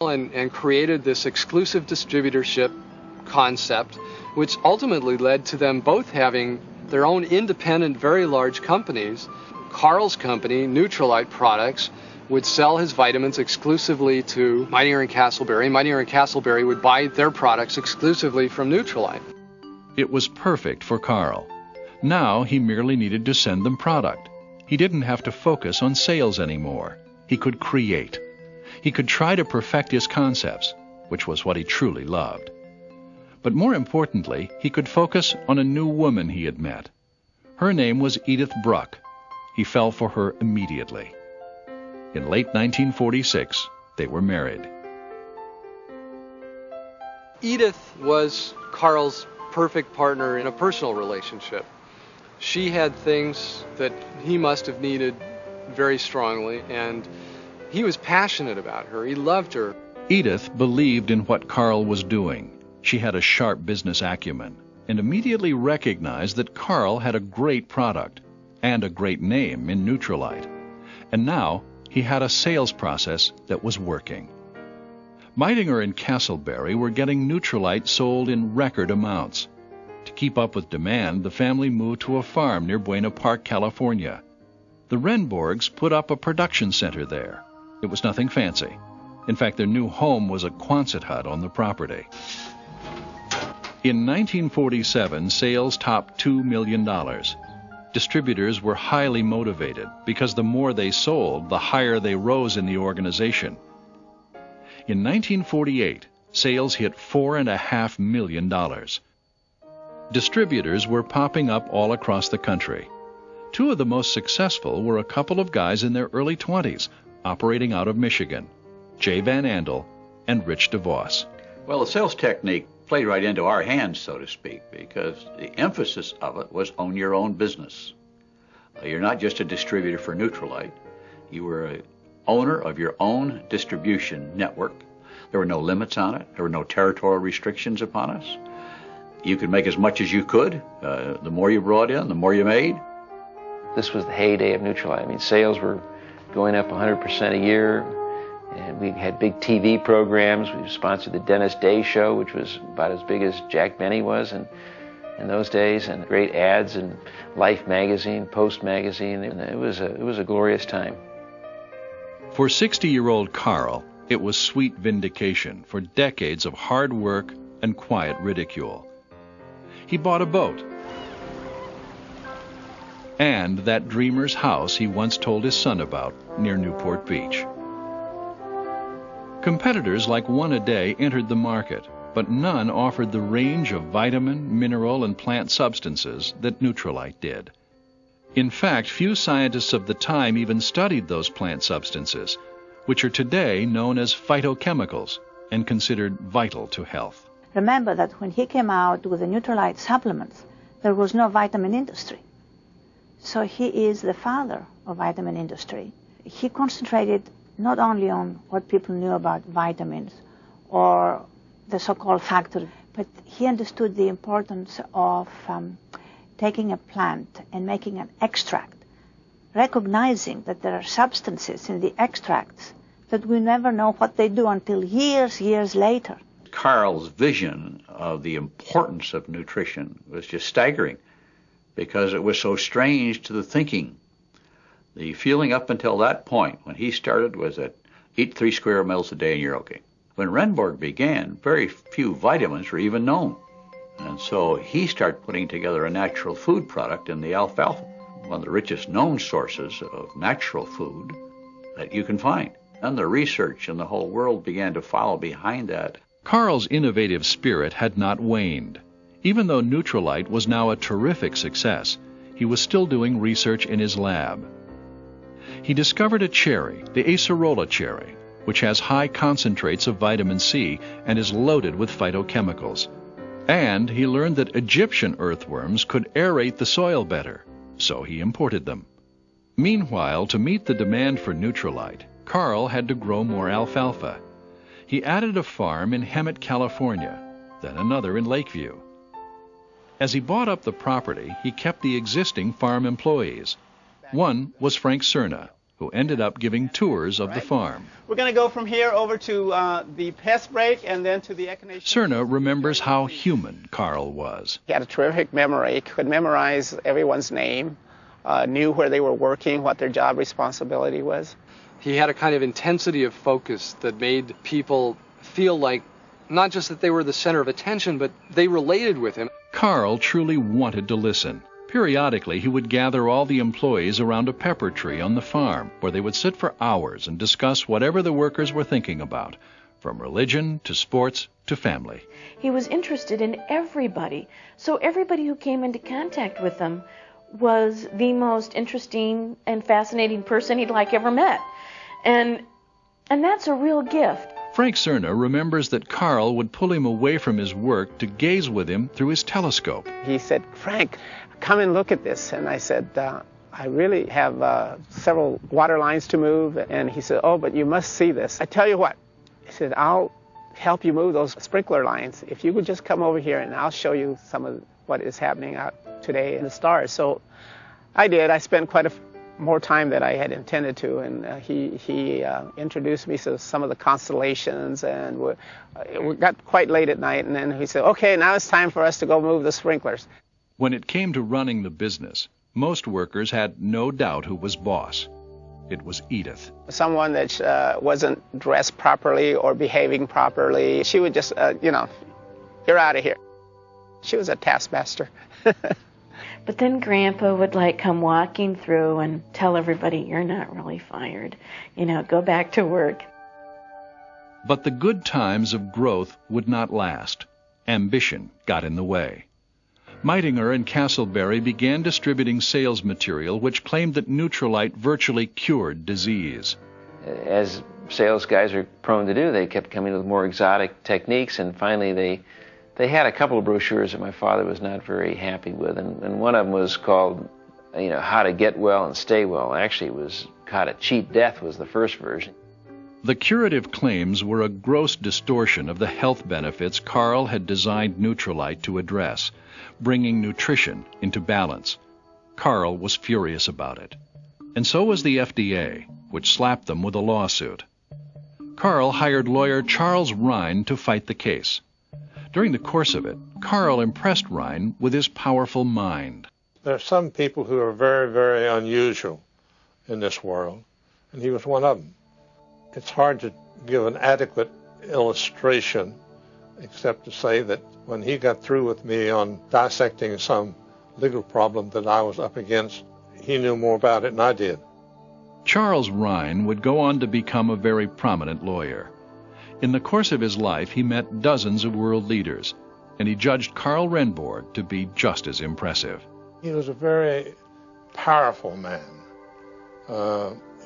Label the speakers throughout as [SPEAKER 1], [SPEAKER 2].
[SPEAKER 1] and created this exclusive distributorship concept, which ultimately led to them both having their own independent, very large companies. Carl's company, Nutrilite Products, would sell his vitamins exclusively to Mightier & Castleberry. Mightier & Castleberry would buy their products exclusively from Nutrilite.
[SPEAKER 2] It was perfect for Carl. Now he merely needed to send them product. He didn't have to focus on sales anymore. He could create. He could try to perfect his concepts, which was what he truly loved. But more importantly, he could focus on a new woman he had met. Her name was Edith Bruck. He fell for her immediately. In late 1946, they were married.
[SPEAKER 1] Edith was Carl's perfect partner in a personal relationship. She had things that he must have needed very strongly, and he was passionate about her. He loved her.
[SPEAKER 2] Edith believed in what Carl was doing. She had a sharp business acumen and immediately recognized that Carl had a great product and a great name in Nutrilite. And now he had a sales process that was working. Mightier and Castleberry were getting Nutrilite sold in record amounts. To keep up with demand, the family moved to a farm near Buena Park, California. The Renborgs put up a production center there. It was nothing fancy. In fact, their new home was a Quonset hut on the property. In 1947, sales topped $2 million. Distributors were highly motivated because the more they sold, the higher they rose in the organization. In 1948, sales hit $4.5 million. Distributors were popping up all across the country. Two of the most successful were a couple of guys in their early 20s, operating out of Michigan, Jay Van Andel and Rich DeVos.
[SPEAKER 3] Well, the sales technique played right into our hands, so to speak, because the emphasis of it was own your own business. You're not just a distributor for Nutrilite. You were an owner of your own distribution network. There were no limits on it. There were no territorial restrictions upon us. You could make as much as you could. The more you brought in, the more you made.
[SPEAKER 4] This was the heyday of Nutrilite. I mean, sales were going up 100% a year. And we had big TV programs. We sponsored the Dennis Day Show, which was about as big as Jack Benny was in those days, and great ads in Life magazine, Post magazine. And it was a glorious time.
[SPEAKER 2] For 60-year-old Carl, it was sweet vindication for decades of hard work and quiet ridicule. He bought a boat and that dreamer's house he once told his son about near Newport Beach. Competitors like One A Day entered the market, but none offered the range of vitamin, mineral, and plant substances that Nutrilite did. In fact, few scientists of the time even studied those plant substances, which are today known as phytochemicals and considered vital to health.
[SPEAKER 5] Remember that when he came out with the Nutrilite supplements, there was no vitamin industry. So he is the father of vitamin industry. He concentrated not only on what people knew about vitamins or the so-called factor, but he understood the importance of taking a plant and making an extract, recognizing that there are substances in the extracts that we never know what they do until years later.
[SPEAKER 3] Carl's vision of the importance of nutrition was just staggering because it was so strange to the thinking. The feeling up until that point, when he started, was that eat 3 square meals a day and you're okay. When Renborg began, very few vitamins were even known. And so he started putting together a natural food product in the alfalfa, one of the richest known sources of natural food that you can find. And the research in the whole world began to follow behind that.
[SPEAKER 2] Carl's innovative spirit had not waned. Even though Nutrilite was now a terrific success, he was still doing research in his lab. He discovered a cherry, the acerola cherry, which has high concentrates of vitamin C and is loaded with phytochemicals. And he learned that Egyptian earthworms could aerate the soil better, so he imported them. Meanwhile, to meet the demand for Nutrilite, Carl had to grow more alfalfa. He added a farm in Hemet, California, then another in Lakeview. As he bought up the property, he kept the existing farm employees. One was Frank Cerna, who ended up giving tours of the farm.
[SPEAKER 6] We're going to go from here over to the pest break and then to the echinacea.
[SPEAKER 2] Cerna remembers how human Carl was.
[SPEAKER 6] He had a terrific memory, could memorize everyone's name, knew where they were working, what their job responsibility was.
[SPEAKER 1] He had a kind of intensity of focus that made people feel like not just that they were the center of attention, but they related with him.
[SPEAKER 2] Carl truly wanted to listen. Periodically, he would gather all the employees around a pepper tree on the farm, where they would sit for hours and discuss whatever the workers were thinking about, from religion to sports to family.
[SPEAKER 7] He was interested in everybody, so everybody who came into contact with him was the most interesting and fascinating person he'd ever met. And that's a real gift.
[SPEAKER 2] Frank Cerna remembers that Carl would pull him away from his work to gaze with him through his telescope.
[SPEAKER 6] He said, "Frank, come and look at this." And I said, "I really have several water lines to move." And he said, "Oh, but you must see this. I tell you what," he said, "I'll help you move those sprinkler lines. If you would just come over here and I'll show you some of what is happening out today in the stars." So I did. I spent quite more time than I had intended to, and he introduced me to some of the constellations, and we got quite late at night, and then he said, "Okay, now it's time for us to go move the sprinklers."
[SPEAKER 2] When it came to running the business, most workers had no doubt who was boss. It was Edith.
[SPEAKER 6] Someone that wasn't dressed properly or behaving properly, she would just, "You're out of here." She was a taskmaster.
[SPEAKER 7] But then Grandpa would come walking through and tell everybody, "You're not really fired. Go back to work."
[SPEAKER 2] But the good times of growth would not last. Ambition got in the way. Meitinger and Castleberry began distributing sales material which claimed that Nutrilite virtually cured disease.
[SPEAKER 4] As sales guys are prone to do, they kept coming with more exotic techniques, and finally they had a couple of brochures that my father was not very happy with, and one of them was called, How to Get Well and Stay Well. Actually, it was How to Cheat Death was the first version.
[SPEAKER 2] The curative claims were a gross distortion of the health benefits Carl had designed Nutrilite to address, bringing nutrition into balance. Carl was furious about it. And so was the FDA, which slapped them with a lawsuit. Carl hired lawyer Charles Rhine to fight the case. During the course of it, Carl impressed Rhine with his powerful mind.
[SPEAKER 8] There are some people who are very, very unusual in this world, and he was one of them. It's hard to give an adequate illustration except to say that when he got through with me on dissecting some legal problem that I was up against, he knew more about it than I did.
[SPEAKER 2] Charles Rhine would go on to become a very prominent lawyer. In the course of his life, he met dozens of world leaders, and he judged Karl Renborg to be just as impressive.
[SPEAKER 8] He was a very powerful man.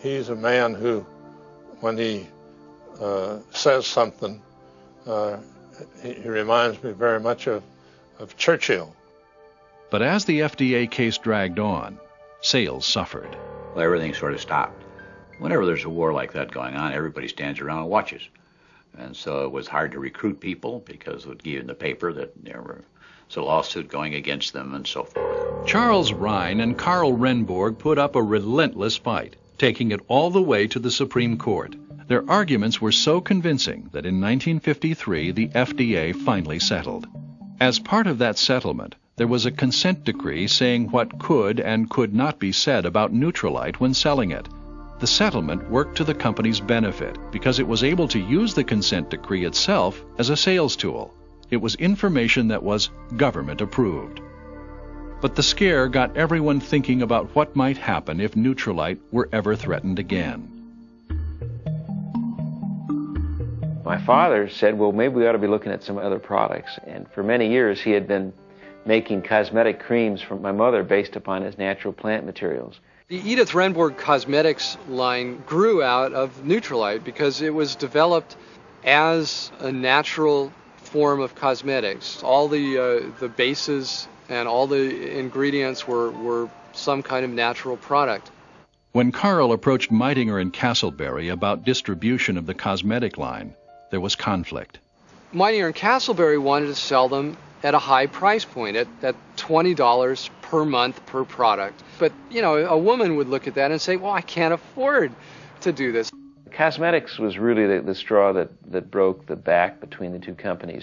[SPEAKER 8] He's a man who, when he says something, he reminds me very much of Churchill.
[SPEAKER 2] But as the FDA case dragged on, sales suffered.
[SPEAKER 3] Well, everything sort of stopped. Whenever there's a war like that going on, everybody stands around and watches. And so it was hard to recruit people because it would give in the paper that there was a lawsuit going against them and so forth.
[SPEAKER 2] Charles Rhine and Karl Renborg put up a relentless fight, taking it all the way to the Supreme Court. Their arguments were so convincing that in 1953 the FDA finally settled. As part of that settlement, there was a consent decree saying what could and could not be said about Nutrilite when selling it. The settlement worked to the company's benefit because it was able to use the consent decree itself as a sales tool. It was information that was government approved. But the scare got everyone thinking about what might happen if Nutrilite were ever threatened again.
[SPEAKER 4] My father said, well, maybe we ought to be looking at some other products. And for many years, he had been making cosmetic creams for my mother based upon his natural plant materials.
[SPEAKER 1] The Edith Renborg Cosmetics line grew out of Nutrilite because it was developed as a natural form of cosmetics. All the bases and all the ingredients were some kind of natural product.
[SPEAKER 2] When Carl approached Meitinger and Castleberry about distribution of the cosmetic line, there was conflict.
[SPEAKER 1] Meitinger and Castleberry wanted to sell them at a high price point, at $20 per month per product. But, you know, a woman would look at that and say, well, I can't afford to do this.
[SPEAKER 4] Cosmetics was really the straw that broke the back between the two companies.